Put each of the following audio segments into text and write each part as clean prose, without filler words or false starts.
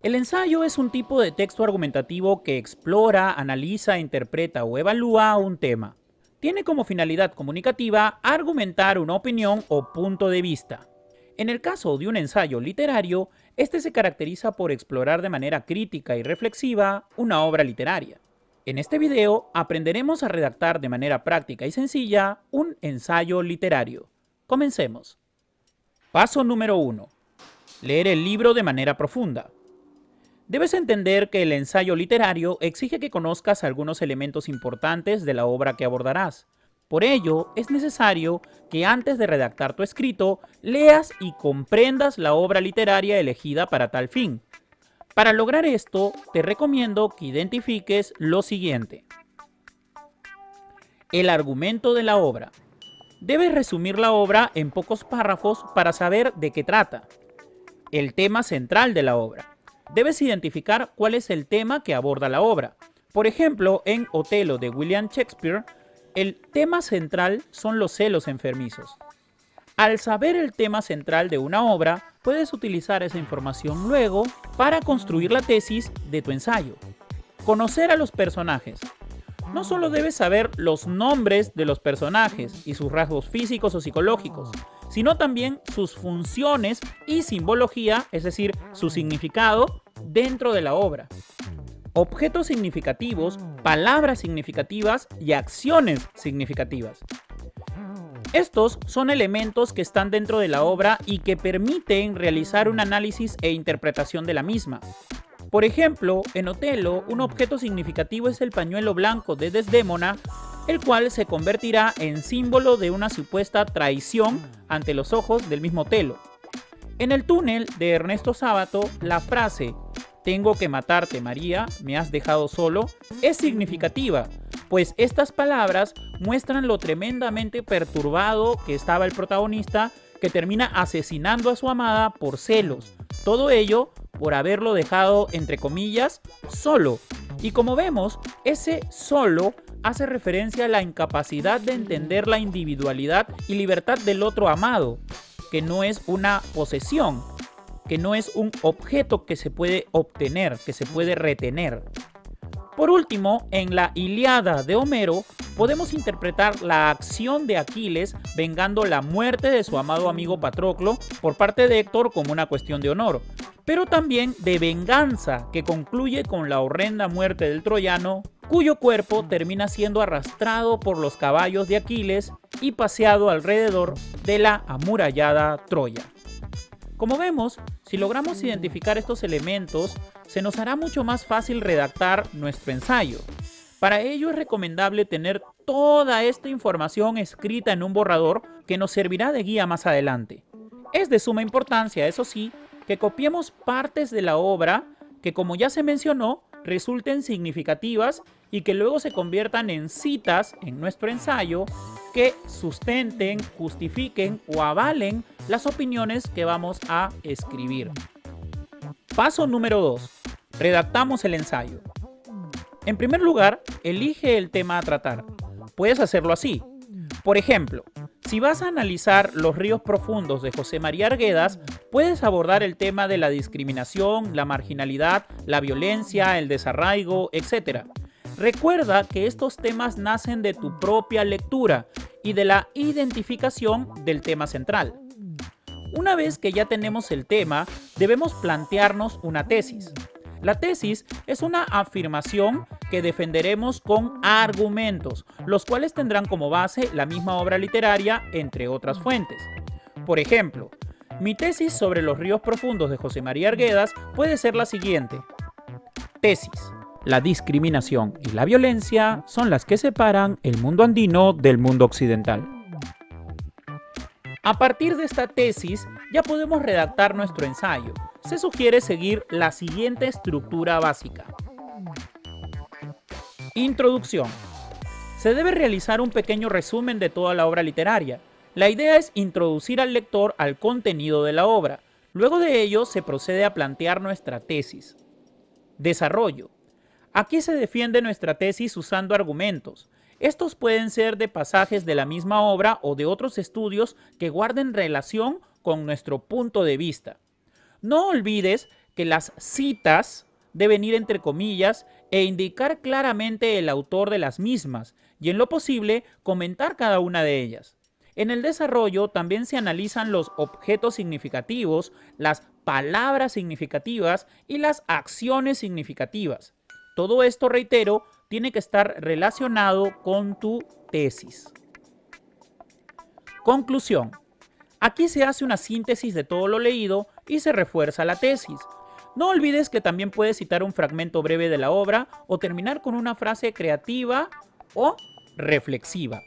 El ensayo es un tipo de texto argumentativo que explora, analiza, interpreta o evalúa un tema. Tiene como finalidad comunicativa argumentar una opinión o punto de vista. En el caso de un ensayo literario, este se caracteriza por explorar de manera crítica y reflexiva una obra literaria. En este video aprenderemos a redactar de manera práctica y sencilla un ensayo literario. Comencemos. Paso número 1. Leer el libro de manera profunda. Debes entender que el ensayo literario exige que conozcas algunos elementos importantes de la obra que abordarás. Por ello, es necesario que antes de redactar tu escrito, leas y comprendas la obra literaria elegida para tal fin. Para lograr esto, te recomiendo que identifiques lo siguiente. El argumento de la obra. Debes resumir la obra en pocos párrafos para saber de qué trata. El tema central de la obra. Debes identificar cuál es el tema que aborda la obra. Por ejemplo, en Otelo de William Shakespeare, el tema central son los celos enfermizos. Al saber el tema central de una obra, puedes utilizar esa información luego para construir la tesis de tu ensayo. Conocer a los personajes. No solo debes saber los nombres de los personajes y sus rasgos físicos o psicológicos, sino también sus funciones y simbología, es decir, su significado dentro de la obra. Objetos significativos, palabras significativas y acciones significativas. Estos son elementos que están dentro de la obra y que permiten realizar un análisis e interpretación de la misma. Por ejemplo, en Otelo, un objeto significativo es el pañuelo blanco de Desdémona, el cual se convertirá en símbolo de una supuesta traición ante los ojos del mismo Otelo. En El túnel de Ernesto Sábato, la frase "tengo que matarte, María, me has dejado solo" es significativa, pues estas palabras muestran lo tremendamente perturbado que estaba el protagonista, que termina asesinando a su amada por celos. Todo ello por haberlo dejado, entre comillas, solo. Y como vemos, ese solo hace referencia a la incapacidad de entender la individualidad y libertad del otro amado, que no es una posesión, que no es un objeto que se puede obtener, que se puede retener. Por último, en la Ilíada de Homero, podemos interpretar la acción de Aquiles vengando la muerte de su amado amigo Patroclo por parte de Héctor como una cuestión de honor, pero también de venganza, que concluye con la horrenda muerte del troyano, cuyo cuerpo termina siendo arrastrado por los caballos de Aquiles y paseado alrededor de la amurallada Troya. Como vemos, si logramos identificar estos elementos, se nos hará mucho más fácil redactar nuestro ensayo. Para ello es recomendable tener toda esta información escrita en un borrador que nos servirá de guía más adelante. Es de suma importancia, eso sí, que copiemos partes de la obra que, como ya se mencionó, resulten significativas y que luego se conviertan en citas en nuestro ensayo que sustenten, justifiquen o avalen las opiniones que vamos a escribir. Paso número 2. Redactamos el ensayo. En primer lugar, elige el tema a tratar. Puedes hacerlo así. Por ejemplo, si vas a analizar Los ríos profundos de José María Arguedas, puedes abordar el tema de la discriminación, la marginalidad, la violencia, el desarraigo, etc. Recuerda que estos temas nacen de tu propia lectura y de la identificación del tema central. Una vez que ya tenemos el tema, debemos plantearnos una tesis. La tesis es una afirmación que defenderemos con argumentos, los cuales tendrán como base la misma obra literaria, entre otras fuentes. Por ejemplo, mi tesis sobre Los ríos profundos de José María Arguedas puede ser la siguiente. Tesis. La discriminación y la violencia son las que separan el mundo andino del mundo occidental. A partir de esta tesis, ya podemos redactar nuestro ensayo. Se sugiere seguir la siguiente estructura básica. Introducción. Se debe realizar un pequeño resumen de toda la obra literaria. La idea es introducir al lector al contenido de la obra. Luego de ello se procede a plantear nuestra tesis. Desarrollo. Aquí se defiende nuestra tesis usando argumentos. Estos pueden ser de pasajes de la misma obra o de otros estudios que guarden relación con nuestro punto de vista. No olvides que las citas deben ir entre comillas e indicar claramente el autor de las mismas y en lo posible comentar cada una de ellas. En el desarrollo también se analizan los objetos significativos, las palabras significativas y las acciones significativas. Todo esto, reitero, tiene que estar relacionado con tu tesis. Conclusión. Aquí se hace una síntesis de todo lo leído y se refuerza la tesis. No olvides que también puedes citar un fragmento breve de la obra o terminar con una frase creativa o reflexiva.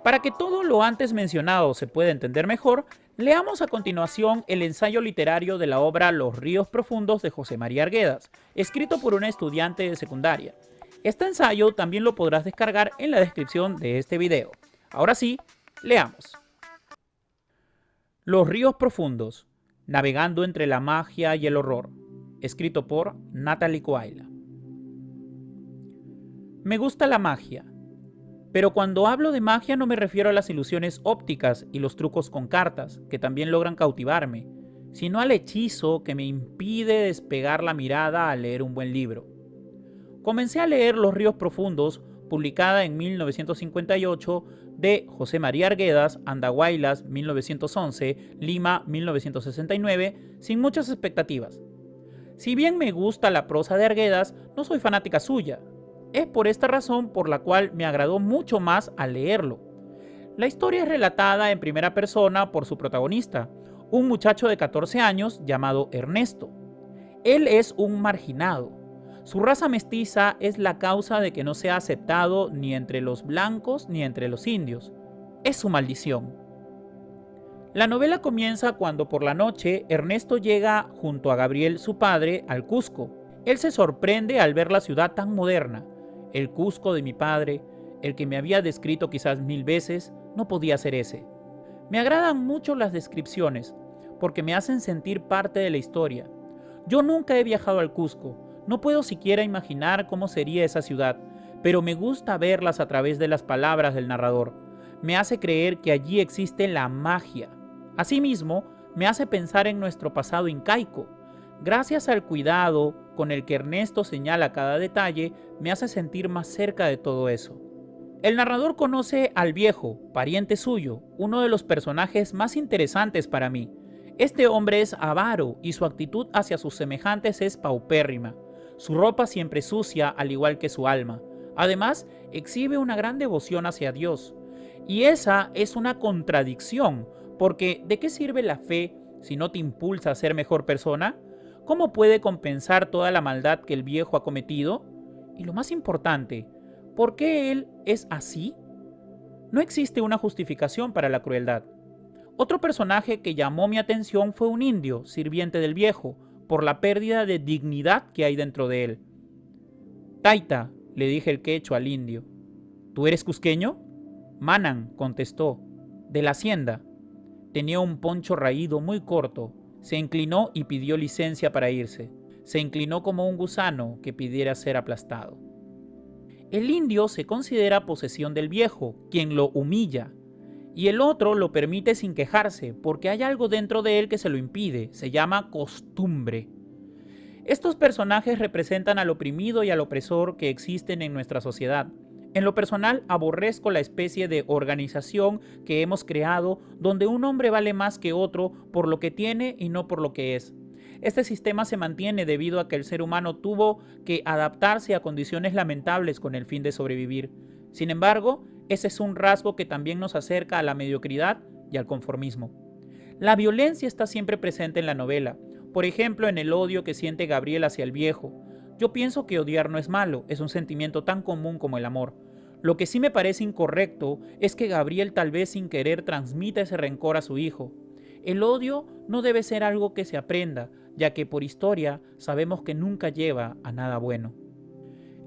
Para que todo lo antes mencionado se pueda entender mejor, leamos a continuación el ensayo literario de la obra Los ríos profundos de José María Arguedas, escrito por una estudiante de secundaria. Este ensayo también lo podrás descargar en la descripción de este video. Ahora sí, leamos. Los ríos profundos, navegando entre la magia y el horror, escrito por Natalie Coaila. Me gusta la magia. Pero cuando hablo de magia no me refiero a las ilusiones ópticas y los trucos con cartas, que también logran cautivarme, sino al hechizo que me impide despegar la mirada al leer un buen libro. Comencé a leer Los ríos profundos, publicada en 1958, de José María Arguedas, Andahuaylas, 1911, Lima, 1969, sin muchas expectativas. Si bien me gusta la prosa de Arguedas, no soy fanática suya. Es por esta razón por la cual me agradó mucho más al leerlo. La historia es relatada en primera persona por su protagonista, un muchacho de 14 años llamado Ernesto. Él es un marginado. Su raza mestiza es la causa de que no sea aceptado ni entre los blancos ni entre los indios. Es su maldición. La novela comienza cuando por la noche Ernesto llega junto a Gabriel, su padre, al Cusco. Él se sorprende al ver la ciudad tan moderna. El Cusco de mi padre, el que me había descrito quizás 1000 veces, no podía ser ese. Me agradan mucho las descripciones, porque me hacen sentir parte de la historia. Yo nunca he viajado al Cusco, no puedo siquiera imaginar cómo sería esa ciudad, pero me gusta verlas a través de las palabras del narrador. Me hace creer que allí existe la magia. Asimismo, me hace pensar en nuestro pasado incaico. Gracias al cuidado con el que Ernesto señala cada detalle, me hace sentir más cerca de todo eso. El narrador conoce al viejo, pariente suyo, uno de los personajes más interesantes para mí. Este hombre es avaro y su actitud hacia sus semejantes es paupérrima. Su ropa siempre sucia, al igual que su alma. Además, exhibe una gran devoción hacia Dios. Y esa es una contradicción, porque ¿de qué sirve la fe si no te impulsa a ser mejor persona? ¿Cómo puede compensar toda la maldad que el viejo ha cometido? Y lo más importante, ¿por qué él es así? No existe una justificación para la crueldad. Otro personaje que llamó mi atención fue un indio, sirviente del viejo, por la pérdida de dignidad que hay dentro de él. Taita, le dije el quechua al indio. ¿Tú eres cusqueño? Manan, contestó. De la hacienda. Tenía un poncho raído muy corto. Se inclinó y pidió licencia para irse. Se inclinó como un gusano que pidiera ser aplastado. El indio se considera posesión del viejo, quien lo humilla, y el otro lo permite sin quejarse, porque hay algo dentro de él que se lo impide, se llama costumbre. Estos personajes representan al oprimido y al opresor que existen en nuestra sociedad. En lo personal, aborrezco la especie de organización que hemos creado donde un hombre vale más que otro por lo que tiene y no por lo que es. Este sistema se mantiene debido a que el ser humano tuvo que adaptarse a condiciones lamentables con el fin de sobrevivir. Sin embargo, ese es un rasgo que también nos acerca a la mediocridad y al conformismo. La violencia está siempre presente en la novela, por ejemplo en el odio que siente Gabriel hacia el viejo. Yo pienso que odiar no es malo, es un sentimiento tan común como el amor. Lo que sí me parece incorrecto es que Gabriel tal vez sin querer transmita ese rencor a su hijo. El odio no debe ser algo que se aprenda, ya que por historia sabemos que nunca lleva a nada bueno.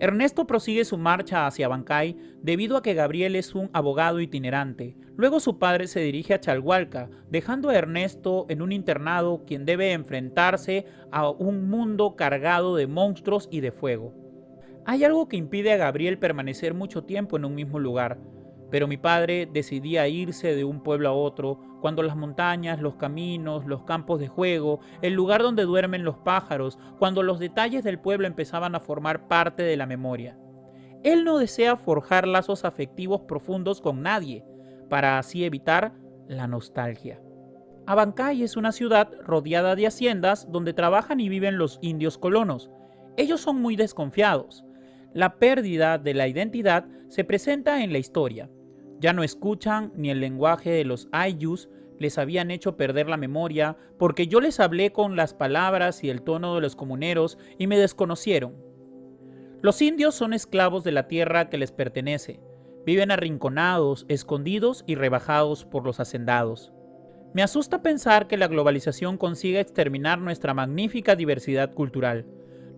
Ernesto prosigue su marcha hacia Abancay debido a que Gabriel es un abogado itinerante. Luego su padre se dirige a Chalhualca, dejando a Ernesto en un internado quien debe enfrentarse a un mundo cargado de monstruos y de fuego. Hay algo que impide a Gabriel permanecer mucho tiempo en un mismo lugar. pero mi padre decidía irse de un pueblo a otro cuando las montañas, los caminos, los campos de juego, el lugar donde duermen los pájaros, cuando los detalles del pueblo empezaban a formar parte de la memoria. Él no desea forjar lazos afectivos profundos con nadie, para así evitar la nostalgia. Abancay es una ciudad rodeada de haciendas donde trabajan y viven los indios colonos. Ellos son muy desconfiados. La pérdida de la identidad se presenta en la historia. Ya no escuchan ni el lenguaje de los ayllus, les habían hecho perder la memoria porque yo les hablé con las palabras y el tono de los comuneros y me desconocieron. Los indios son esclavos de la tierra que les pertenece. Viven arrinconados, escondidos y rebajados por los hacendados. Me asusta pensar que la globalización consiga exterminar nuestra magnífica diversidad cultural.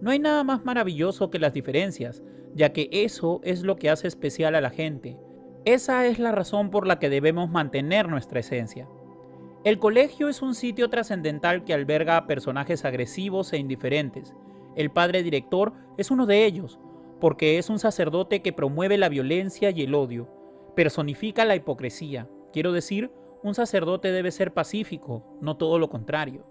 No hay nada más maravilloso que las diferencias, ya que eso es lo que hace especial a la gente. Esa es la razón por la que debemos mantener nuestra esencia. El colegio es un sitio trascendental que alberga a personajes agresivos e indiferentes. El padre director es uno de ellos, porque es un sacerdote que promueve la violencia y el odio. Personifica la hipocresía. Quiero decir, un sacerdote debe ser pacífico, no todo lo contrario.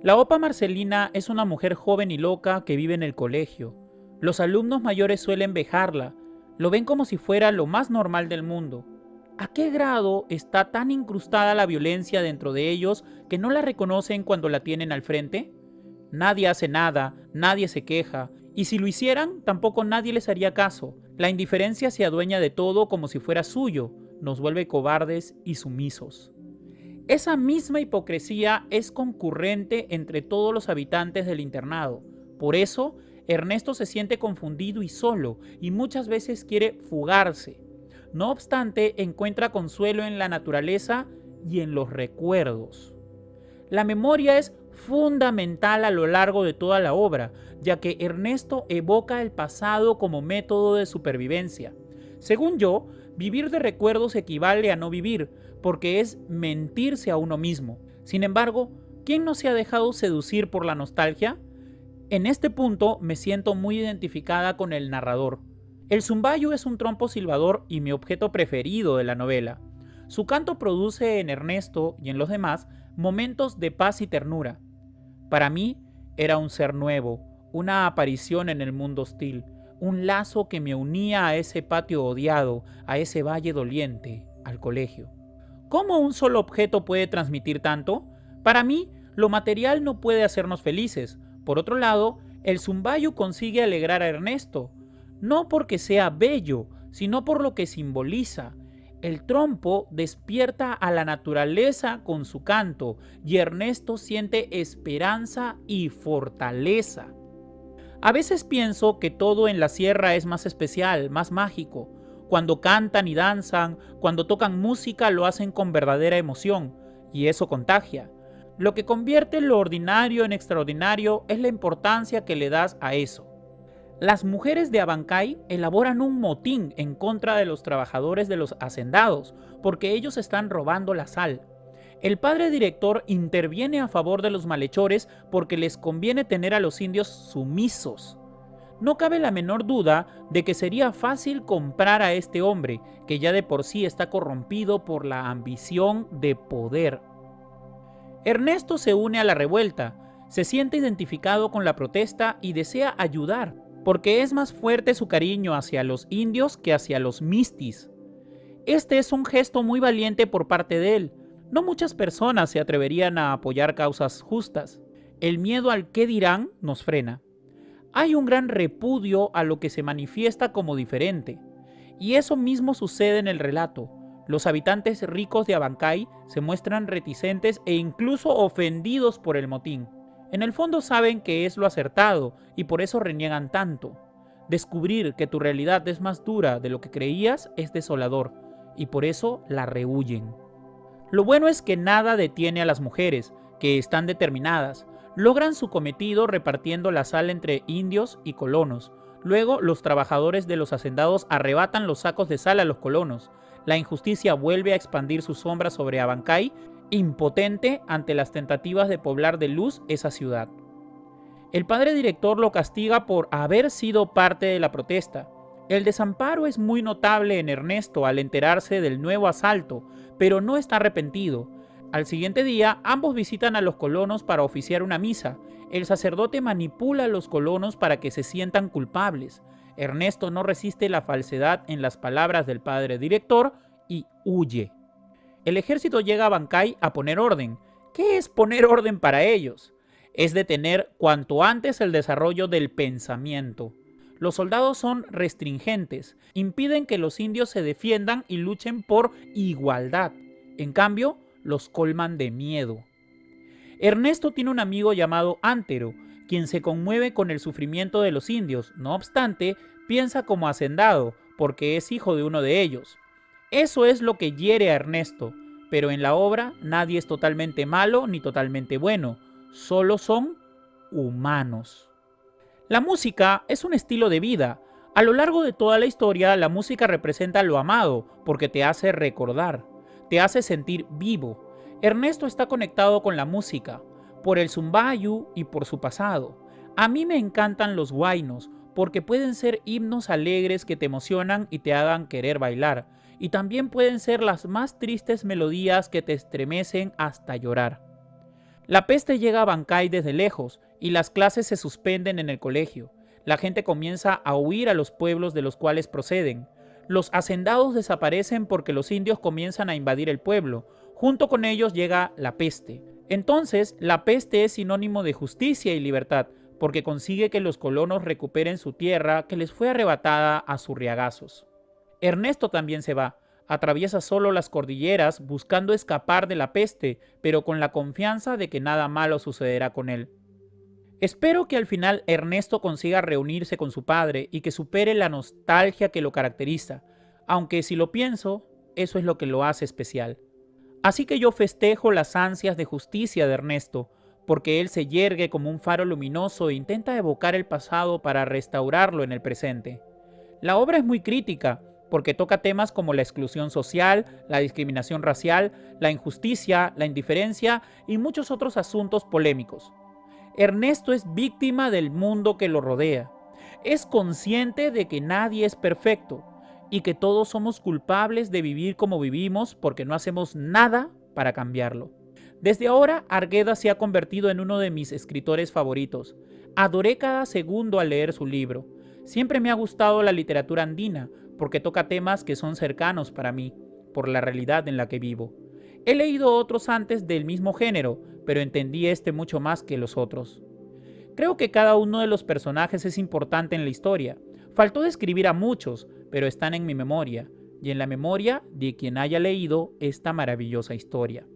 La Opa Marcelina es una mujer joven y loca que vive en el colegio. Los alumnos mayores suelen vejarla, lo ven como si fuera lo más normal del mundo. ¿A qué grado está tan incrustada la violencia dentro de ellos que no la reconocen cuando la tienen al frente? Nadie hace nada, nadie se queja, y si lo hicieran, tampoco nadie les haría caso. La indiferencia se adueña de todo como si fuera suyo, nos vuelve cobardes y sumisos. Esa misma hipocresía es concurrente entre todos los habitantes del internado. Por eso, Ernesto se siente confundido y solo, y muchas veces quiere fugarse. No obstante, encuentra consuelo en la naturaleza y en los recuerdos. La memoria es fundamental a lo largo de toda la obra, ya que Ernesto evoca el pasado como método de supervivencia. Según yo, vivir de recuerdos equivale a no vivir, porque es mentirse a uno mismo. Sin embargo, ¿quién no se ha dejado seducir por la nostalgia? En este punto me siento muy identificada con el narrador. El zumbayo es un trompo silbador y mi objeto preferido de la novela. Su canto produce en Ernesto y en los demás momentos de paz y ternura. Para mí era un ser nuevo, una aparición en el mundo hostil, un lazo que me unía a ese patio odiado, a ese valle doliente, al colegio. ¿Cómo un solo objeto puede transmitir tanto? Para mí, lo material no puede hacernos felices. Por otro lado, el zumbayo consigue alegrar a Ernesto, no porque sea bello, sino por lo que simboliza. El trompo despierta a la naturaleza con su canto y Ernesto siente esperanza y fortaleza. A veces pienso que todo en la sierra es más especial, más mágico. Cuando cantan y danzan, cuando tocan música lo hacen con verdadera emoción, y eso contagia. Lo que convierte lo ordinario en extraordinario es la importancia que le das a eso. Las mujeres de Abancay elaboran un motín en contra de los trabajadores de los hacendados, porque ellos están robando la sal. El padre director interviene a favor de los malhechores porque les conviene tener a los indios sumisos. No cabe la menor duda de que sería fácil comprar a este hombre, que ya de por sí está corrompido por la ambición de poder. Ernesto se une a la revuelta, se siente identificado con la protesta y desea ayudar, porque es más fuerte su cariño hacia los indios que hacia los mistis. Este es un gesto muy valiente por parte de él. No muchas personas se atreverían a apoyar causas justas. El miedo al qué dirán nos frena. Hay un gran repudio a lo que se manifiesta como diferente. Y eso mismo sucede en el relato. Los habitantes ricos de Abancay se muestran reticentes e incluso ofendidos por el motín. En el fondo saben que es lo acertado y por eso reniegan tanto. Descubrir que tu realidad es más dura de lo que creías es desolador y por eso la rehuyen. Lo bueno es que nada detiene a las mujeres, que están determinadas. Logran su cometido repartiendo la sal entre indios y colonos. Luego, los trabajadores de los hacendados arrebatan los sacos de sal a los colonos. La injusticia vuelve a expandir su sombra sobre Abancay, impotente ante las tentativas de poblar de luz esa ciudad. El padre director lo castiga por haber sido parte de la protesta. El desamparo es muy notable en Ernesto al enterarse del nuevo asalto, pero no está arrepentido. Al siguiente día, ambos visitan a los colonos para oficiar una misa. El sacerdote manipula a los colonos para que se sientan culpables. Ernesto no resiste la falsedad en las palabras del padre director y huye. El ejército llega a Bancay a poner orden. ¿Qué es poner orden para ellos? Es detener cuanto antes el desarrollo del pensamiento. Los soldados son restringentes, impiden que los indios se defiendan y luchen por igualdad. En cambio, los colman de miedo. Ernesto tiene un amigo llamado Antero, quien se conmueve con el sufrimiento de los indios. No obstante, piensa como hacendado, porque es hijo de uno de ellos. Eso es lo que hiere a Ernesto, pero en la obra nadie es totalmente malo ni totalmente bueno, solo son humanos. La música es un estilo de vida. A lo largo de toda la historia, la música representa lo amado, porque te hace recordar, te hace sentir vivo. Ernesto está conectado con la música, por el zumbayu y por su pasado. A mí me encantan los huaynos, porque pueden ser himnos alegres que te emocionan y te hagan querer bailar, y también pueden ser las más tristes melodías que te estremecen hasta llorar. La peste llega a Bancay desde lejos y las clases se suspenden en el colegio. La gente comienza a huir a los pueblos de los cuales proceden. Los hacendados desaparecen porque los indios comienzan a invadir el pueblo. Junto con ellos llega la peste. Entonces, la peste es sinónimo de justicia y libertad, porque consigue que los colonos recuperen su tierra que les fue arrebatada a zurriagazos. Ernesto también se va. Atraviesa solo las cordilleras buscando escapar de la peste, pero con la confianza de que nada malo sucederá con él. Espero que al final Ernesto consiga reunirse con su padre y que supere la nostalgia que lo caracteriza, aunque si lo pienso, eso es lo que lo hace especial. Así que yo festejo las ansias de justicia de Ernesto, porque él se yergue como un faro luminoso e intenta evocar el pasado para restaurarlo en el presente. La obra es muy crítica, porque toca temas como la exclusión social, la discriminación racial, la injusticia, la indiferencia y muchos otros asuntos polémicos. Ernesto es víctima del mundo que lo rodea. Es consciente de que nadie es perfecto y que todos somos culpables de vivir como vivimos porque no hacemos nada para cambiarlo. Desde ahora, Arguedas se ha convertido en uno de mis escritores favoritos. Adoré cada segundo al leer su libro. Siempre me ha gustado la literatura andina, porque toca temas que son cercanos para mí, por la realidad en la que vivo. He leído otros antes del mismo género, pero entendí este mucho más que los otros. Creo que cada uno de los personajes es importante en la historia. Faltó describir a muchos, pero están en mi memoria, y en la memoria de quien haya leído esta maravillosa historia.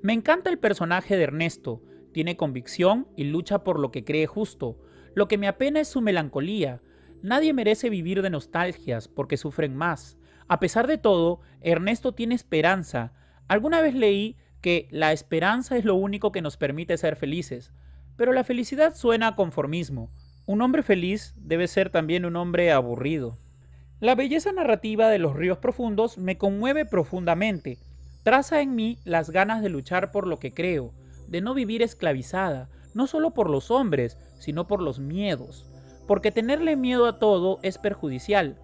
Me encanta el personaje de Ernesto. Tiene convicción y lucha por lo que cree justo. Lo que me apena es su melancolía. Nadie merece vivir de nostalgias porque sufren más. A pesar de todo, Ernesto tiene esperanza. Alguna vez leí que la esperanza es lo único que nos permite ser felices. Pero la felicidad suena a conformismo. Un hombre feliz debe ser también un hombre aburrido. La belleza narrativa de Los ríos profundos me conmueve profundamente. Traza en mí las ganas de luchar por lo que creo, de no vivir esclavizada, no solo por los hombres, sino por los miedos. Porque tenerle miedo a todo es perjudicial.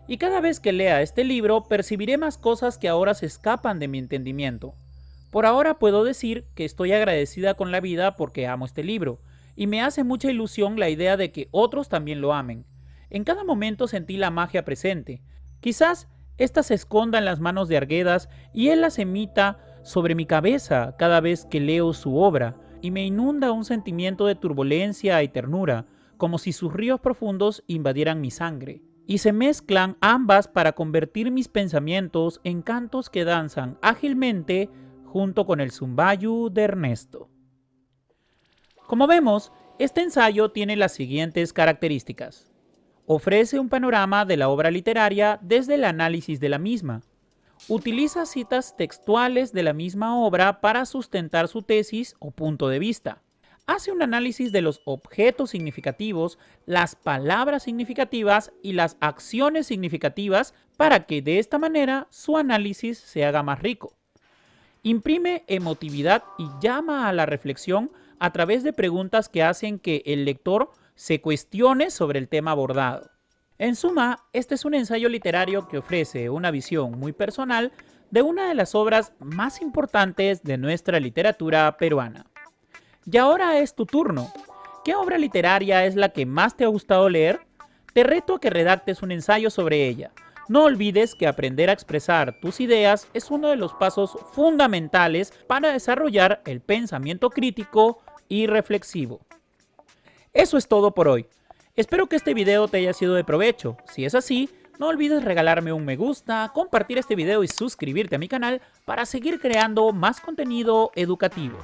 Y cada vez que lea este libro percibiré más cosas que ahora se escapan de mi entendimiento. Por ahora puedo decir que estoy agradecida con la vida porque amo este libro, y me hace mucha ilusión la idea de que otros también lo amen. En cada momento sentí la magia presente. Quizás ésta se esconda en las manos de Arguedas y él las emita sobre mi cabeza cada vez que leo su obra, y me inunda un sentimiento de turbulencia y ternura, como si sus ríos profundos invadieran mi sangre, y se mezclan ambas para convertir mis pensamientos en cantos que danzan ágilmente junto con el zumbayu de Ernesto. Como vemos, este ensayo tiene las siguientes características. Ofrece un panorama de la obra literaria desde el análisis de la misma. Utiliza citas textuales de la misma obra para sustentar su tesis o punto de vista. Hace un análisis de los objetos significativos, las palabras significativas y las acciones significativas para que de esta manera su análisis se haga más rico. Imprime emotividad y llama a la reflexión a través de preguntas que hacen que el lector se cuestione sobre el tema abordado. En suma, este es un ensayo literario que ofrece una visión muy personal de una de las obras más importantes de nuestra literatura peruana. Y ahora es tu turno. ¿Qué obra literaria es la que más te ha gustado leer? Te reto a que redactes un ensayo sobre ella. No olvides que aprender a expresar tus ideas es uno de los pasos fundamentales para desarrollar el pensamiento crítico y reflexivo. Eso es todo por hoy. Espero que este video te haya sido de provecho. Si es así, no olvides regalarme un me gusta, compartir este video y suscribirte a mi canal para seguir creando más contenido educativo.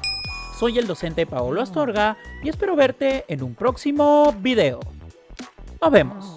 Soy el docente Paolo Astorga y espero verte en un próximo video. Nos vemos.